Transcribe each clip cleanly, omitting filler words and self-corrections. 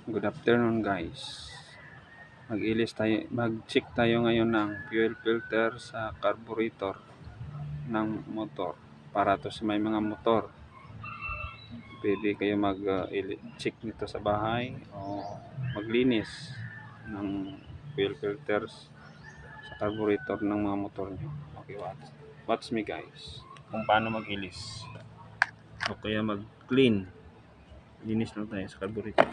Good afternoon guys. Mag-check tayo ngayon ng fuel filter sa carburetor ng motor. Para to sa may mga motor. Pwede kayo mag-check nito sa bahay o maglinis ng fuel filters sa carburetor ng mga motor nyo. Okay, watch me guys. Kung paano mag-ilis. O kaya mag-clean. Linis lang tayo sa carburetor.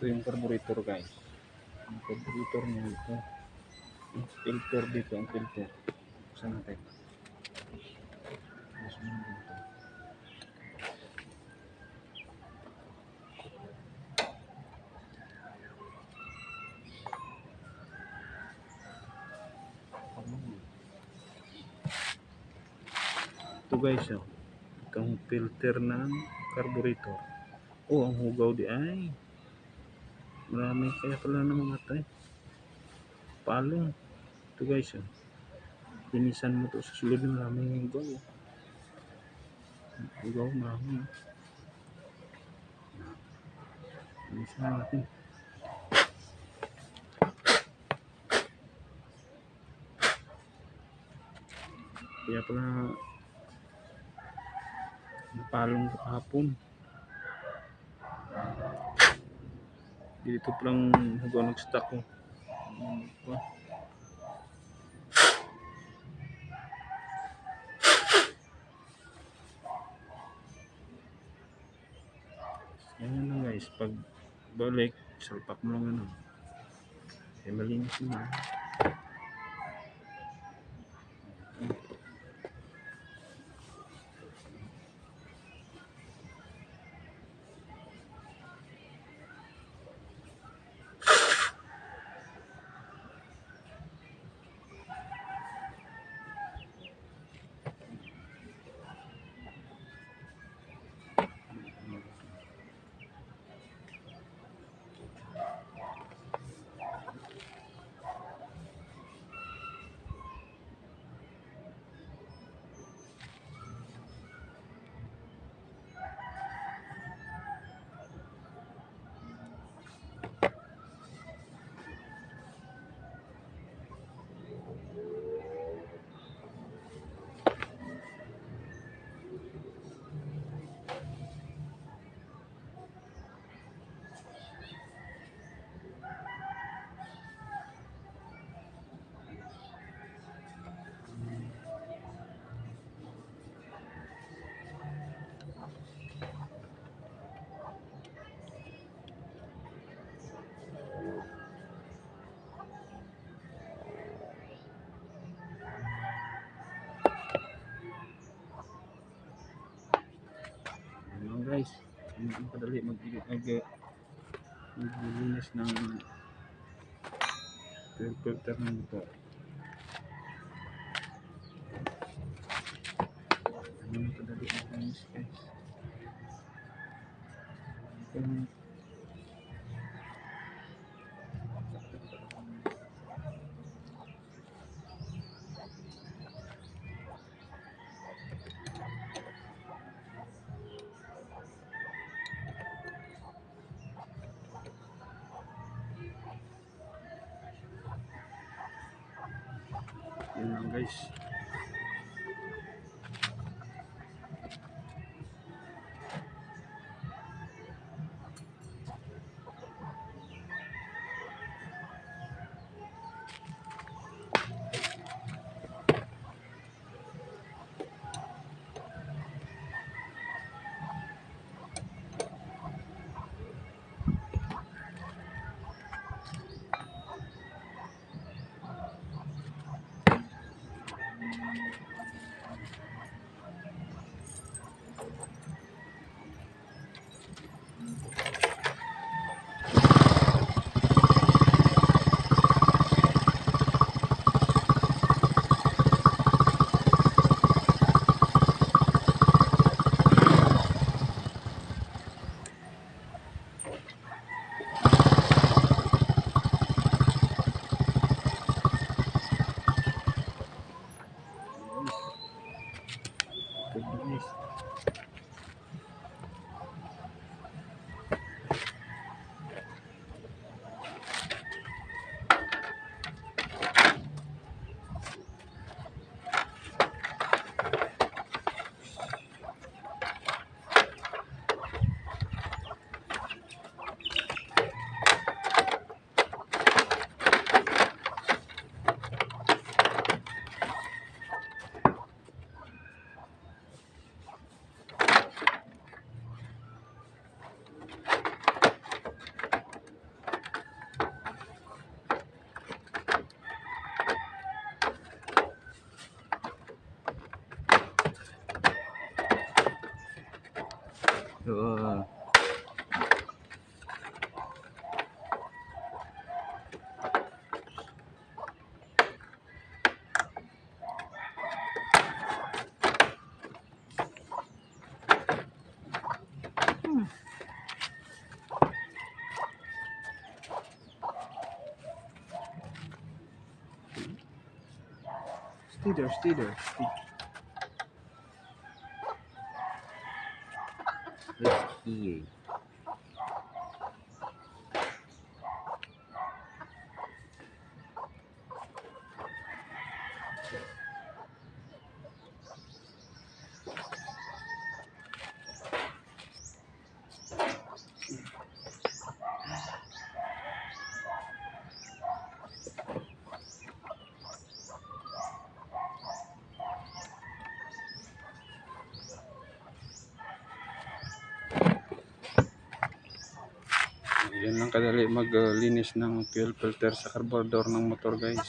Ito yung carburetor guys. Ang carburetor niya ito. Ang filter dito, ang filter. Saan natin? Dito. Ito guys, oh. Itong filter ng carburetor. Oh, ang hugaw di ay. Marami kaya pala namamatay. Palong. Ito guys, oh. Linisan mo to sa sulod ng maraming hugaw. Hugaw, marami. Linisan natin. Kaya pala napalong kahapon. Dito palang hugaw nag-stock ko. Ayan lang guys, pag balik, salpak mo lang ano. Eh malinis na. Guys, ang padali maglinis ng filter ng motor. Ang padali maglinis guys. Yun lang guys. Guys. Stay there. Let's hear. Yan lang kadali maglinis ng fuel filter sa carburetor ng motor guys.